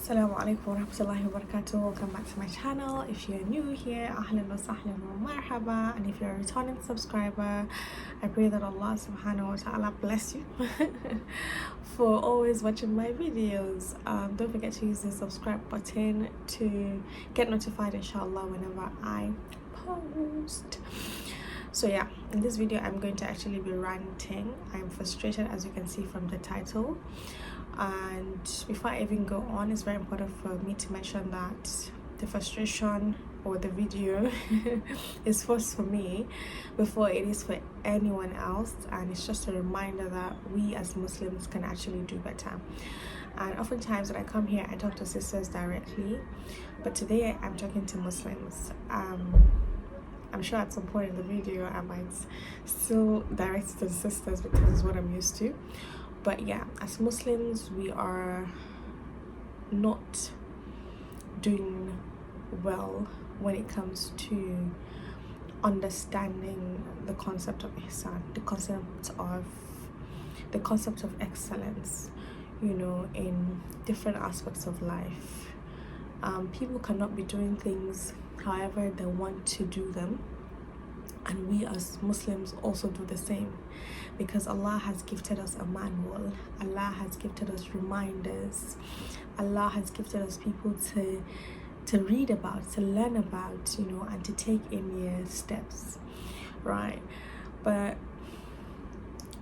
Assalamu Alaikum wa rahmatullahi wa barakatuh. Welcome back to my channel. If you're new here, ahlan wa sahlan wa marhaba. And if you're a returning subscriber, I pray that Allah SWT bless you for always watching my videos. Don't forget to use the subscribe button to get notified, inshallah, whenever I post. So yeah, in this video I'm going to actually be ranting. I'm frustrated, as you can see from the title. And before I even go on, it's very important for me to mention that the frustration or the video is first for me before it is for anyone else, and it's just a reminder that we as Muslims can actually do better. And oftentimes when I come here I talk to sisters directly, but today I'm talking to Muslims. I'm sure at some point in the video I might still direct it to the sisters because it's what I'm used to. But yeah, as Muslims, we are not doing well when it comes to understanding the concept of Ihsan, the concept of excellence, you know, in different aspects of life. People cannot be doing things however they want to do them, and we as Muslims also do the same, because Allah has gifted us a manual, Allah has gifted us reminders, Allah has gifted us people to read about, to learn about, you know, and to take in your steps, right? But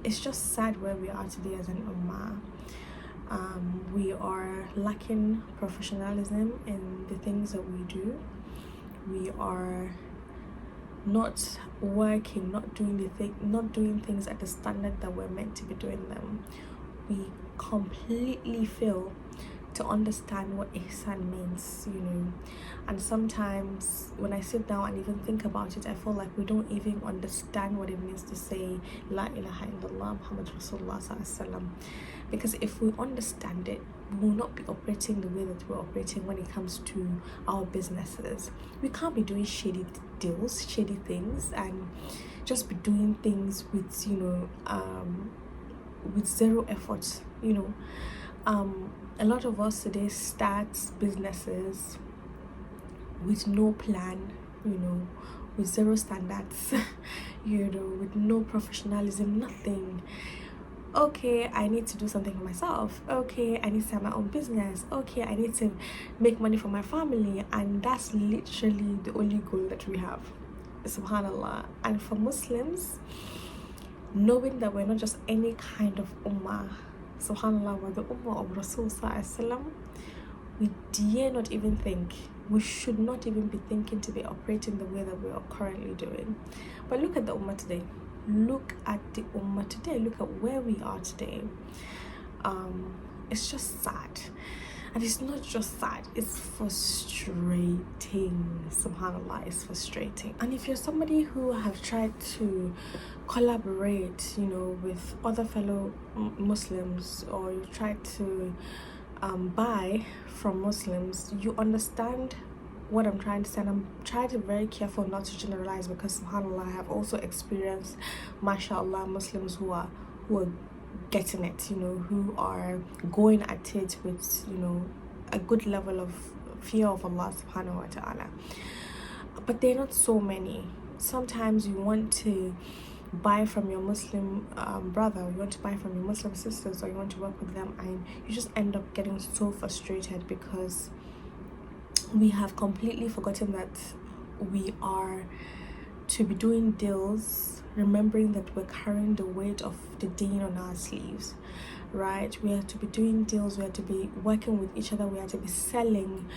it's just sad where we are today as an ummah. We are lacking professionalism in the things that we do. We are not working, not doing things at the standard that we're meant to be doing them. We completely fail to understand what Ihsan means, you know. And sometimes when I sit down and even think about it, I feel like we don't even understand what it means to say La ilaha illallah Muhammad Rasulullah SAW. Because if we understand it, we will not be operating the way that we're operating when it comes to our businesses. We can't be doing shady deals, shady things, and just be doing things with, you know, with zero effort, you know. A lot of us today starts businesses with no plan, you know, with zero standards, you know, with no professionalism, nothing. Okay, I need to do something for myself. Okay, I need to have my own business. Okay, I need to make money for my family, and that's literally the only goal that we have, subhanallah. And for Muslims, knowing that we're not just any kind of ummah, subhanallah, we're the ummah of Rasul SAW, we dare not even think, we should not even be thinking to be operating the way that we are currently doing. But look at the ummah today. Look at the ummah today. Look at where we are today. It's just sad. And it's not just sad, it's frustrating. Subhanallah, it's frustrating. And if you're somebody who have tried to collaborate, you know, with other fellow Muslims, or you've tried to buy from Muslims, you understand what I'm trying to say. And I'm trying to be very careful not to generalize, because subhanallah, I have also experienced, mashallah, Muslims who are getting it, you know, who are going at it with, you know, a good level of fear of Allah subhanahu wa ta'ala. But they're not so many. Sometimes you want to buy from your Muslim brother, you want to buy from your Muslim sisters, or you want to work with them, and you just end up getting so frustrated because we have completely forgotten that we are to be doing deals, remembering that we're carrying the weight of the deen on our sleeves, right? We are to be doing deals, we are to be working with each other, we are to be selling,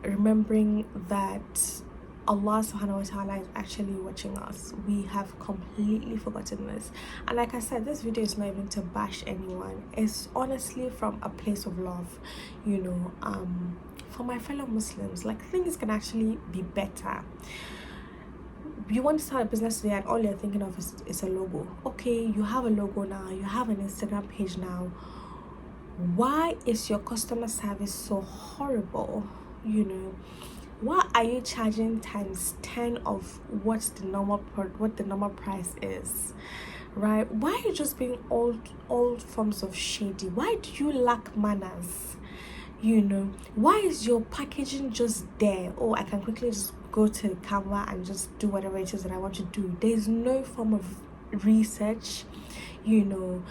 remembering that Allah subhanahu wa ta'ala is actually watching us. We have completely forgotten this. And like I said, this video is not even to bash anyone. It's honestly from a place of love, you know, for my fellow Muslims. Like, things can actually be better. You want to start a business today and all you're thinking of is a logo. Okay, you have a logo now, you have an Instagram page now. Why is your customer service so horrible? You know, why are you charging times 10 of what the normal price is, right? Why are you just being all forms of shady? Why do you lack manners? You know, why is your packaging just there? Oh, I can quickly just go to Canva and just do whatever it is that I want to do. There's no form of research, you know.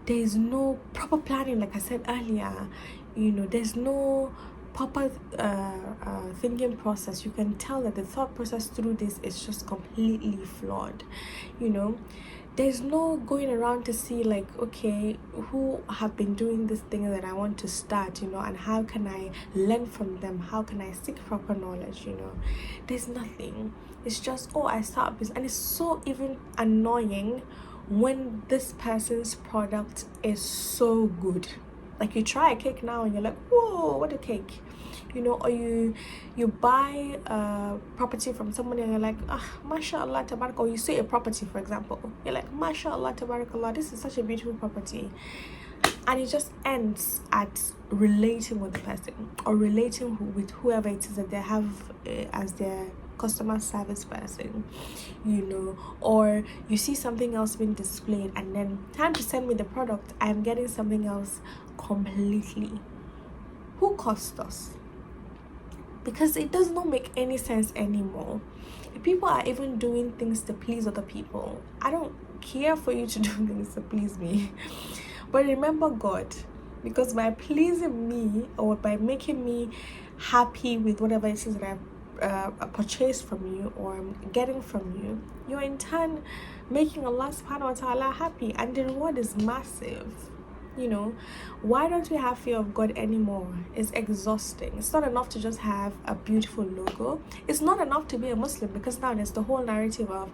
There's no proper planning, like I said earlier. You know, there's no proper thinking process. You can tell that the thought process through this is just completely flawed. You know, there's no going around to see, like, okay, who have been doing this thing that I want to start, you know, and how can I learn from them, how can I seek proper knowledge, you know. There's nothing. It's just, oh, I start a business. And it's so even annoying when this person's product is so good. Like, you try a cake now and you're like, whoa, what a cake, you know. Or you buy a property from somebody and you're like, mashallah tabarakallah. Or you see a property, for example, you're like, mashallah tabarakallah, this is such a beautiful property. And it just ends at relating with the person, or relating with whoever it is that they have as their customer service person, you know. Or you see something else being displayed, and then time to send me the product, I'm getting something else completely. Who cost us? Because it does not make any sense anymore. If people are even doing things to please other people, I don't care for you to do things to please me. But remember God, because by pleasing me, or by making me happy with whatever it is that I've purchased from you or I'm getting from you, you're in turn making Allah SWT wa ta'ala happy, and the reward is massive. You know, why don't we have fear of God anymore? It's exhausting. It's not enough to just have a beautiful logo. It's not enough to be a Muslim, because now there's the whole narrative of,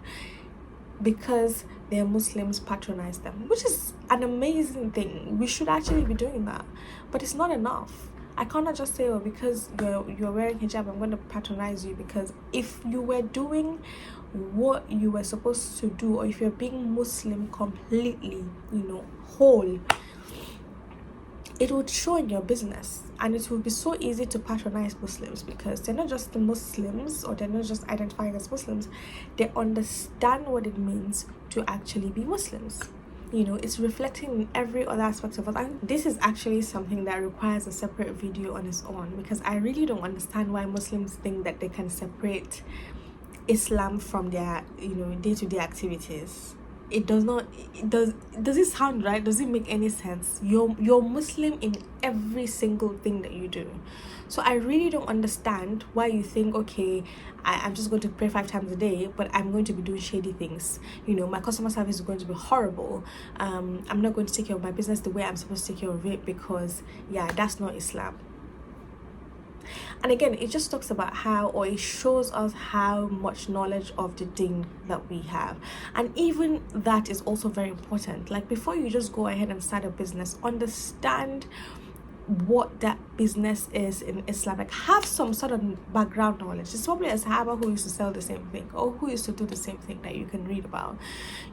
because they're Muslims, patronize them, which is an amazing thing. We should actually be doing that, but it's not enough. I cannot just say, oh, because you're wearing hijab, I'm going to patronize you. Because if you were doing what you were supposed to do, or if you're being Muslim completely, you know, whole, it would show in your business, and it would be so easy to patronize Muslims, because they're not just the Muslims, or they're not just identifying as Muslims. They understand what it means to actually be Muslims. You know, it's reflecting in every other aspect of it. And this is actually something that requires a separate video on its own, because I really don't understand why Muslims think that they can separate Islam from their, you know, day-to-day activities. It does not. Does it sound right? Does it make any sense? You're Muslim in every single thing that you do. So I really don't understand why you think, okay, I'm just going to pray 5 times a day, but I'm going to be doing shady things. You know, my customer service is going to be horrible. I'm not going to take care of my business the way I'm supposed to take care of it, because yeah, that's not Islam. And again, it just talks about how, or it shows us how much knowledge of the deen that we have. And even that is also very important. Like, before you just go ahead and start a business, understand what that business is in Islam. Like, have some sort of background knowledge. It's probably a Sahaba who used to sell the same thing, or who used to do the same thing that you can read about.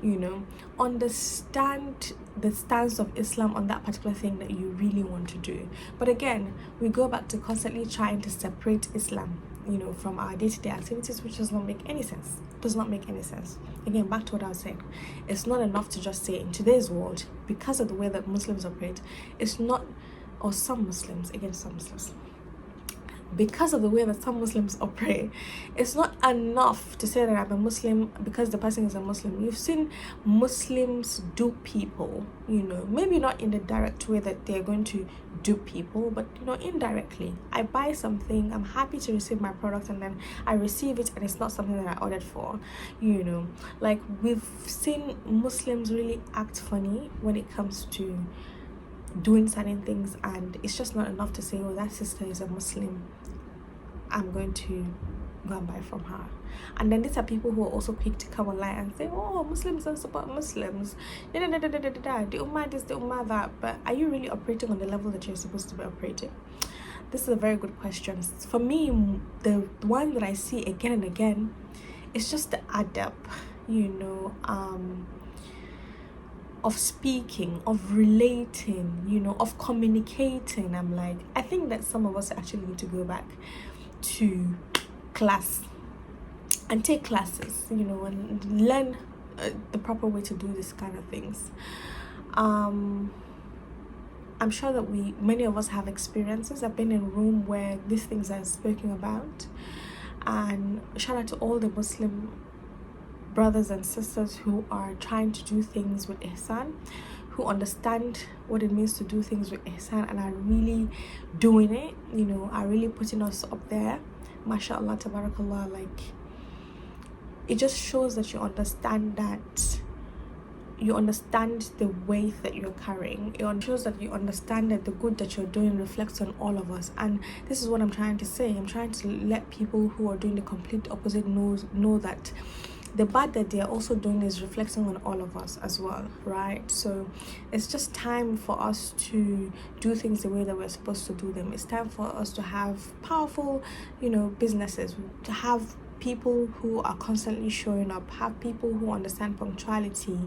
You know, understand the stance of Islam on that particular thing that you really want to do. But again, we go back to constantly trying to separate Islam, you know, from our day-to-day activities, which does not make any sense. Does not make any sense. Again, back to what I was saying, it's not enough to just say, in today's world, because of the way that Muslims operate, it's not, or some Muslims, again, some Muslims, because of the way that some Muslims operate, it's not enough to say that I'm a Muslim because the person is a Muslim. You've seen Muslims dupe people, you know, maybe not in the direct way that they're going to dupe people, but, you know, indirectly. I buy something, I'm happy to receive my product, and then I receive it and it's not something that I ordered for, you know. Like, we've seen Muslims really act funny when it comes to doing certain things, and it's just not enough to say, oh, that sister is a Muslim, I'm going to go and buy from her. And then these are people who are also quick to come online and say, oh, Muslims don't support Muslims, the ummah this, the ummah that. But are you really operating on the level that you're supposed to be operating? This is a very good question. For me, the one that I see again and again is just the adab, you know, of speaking, of relating, you know, of communicating. I'm like, I think that some of us actually need to go back to class and take classes, you know, and learn the proper way to do this kind of things. I'm sure that many of us have experiences. I've been in a room where these things are spoken about. And shout out to all the Muslim brothers and sisters who are trying to do things with Ihsan, who understand what it means to do things with Ihsan and are really doing it, you know, are really putting us up there. MashaAllah, tabarakallah. Like, it just shows that you understand the weight that you're carrying. It shows that you understand that the good that you're doing reflects on all of us. And this is what I'm trying to say. I'm trying to let people who are doing the complete opposite know that the bad that they are also doing is reflecting on all of us as well, right? So it's just time for us to do things the way that we're supposed to do them. It's time for us to have powerful, you know, businesses, to have people who are constantly showing up, have people who understand punctuality,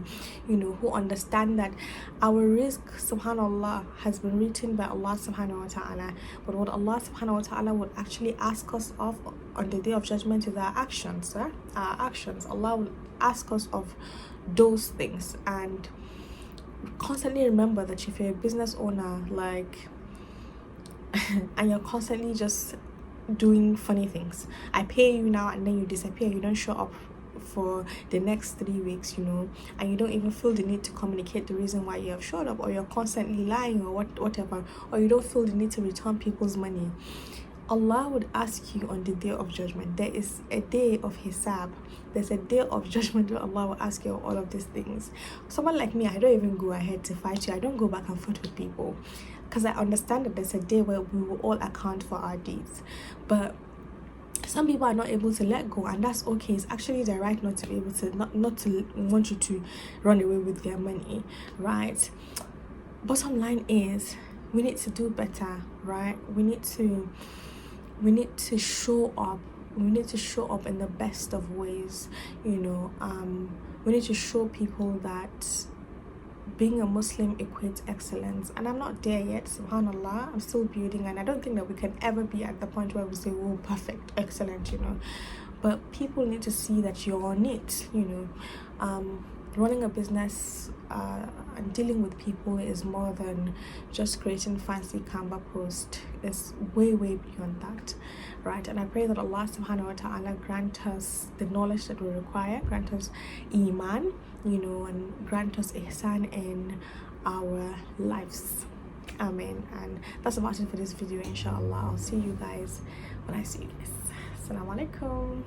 you know, who understand that our rizq, subhanallah, has been written by Allah SWT. But what Allah SWT would actually ask us of on the day of judgment is our actions. Allah will ask us of those things. And constantly remember that if you're a business owner, like, and you're constantly just doing funny things, I pay you now and then you disappear, you don't show up for the next 3 weeks, you know, and you don't even feel the need to communicate the reason why you have showed up, or you're constantly lying, or whatever, or you don't feel the need to return people's money, Allah would ask you on the day of judgment. There is a day of hisab. There's a day of judgment where Allah will ask you all of these things. Someone like me, I don't even go ahead to fight you. I don't go back and forth with people, because I understand that there's a day where we will all account for our deeds. But some people are not able to let go, and that's okay. It's actually their right not to be able to, not to want you to run away with their money, right? Bottom line is, we need to do better, right? We need to show up. We need to show up in the best of ways, you know. We need to show people that being a Muslim equates excellence, and I'm not there yet, subhanallah. I'm still building, and I don't think that we can ever be at the point where we say, oh, perfect, excellent, you know. But people need to see that you're on it, you know. Running a business and dealing with people is more than just creating fancy Canva posts. It's way beyond that, right? And I pray that Allah SWT grant us the knowledge that we require, grant us Iman, you know, and grant us Ihsan in our lives. Amen. And that's about it for this video, inshallah. I'll see you guys when I see you guys. Assalamu Alaikum.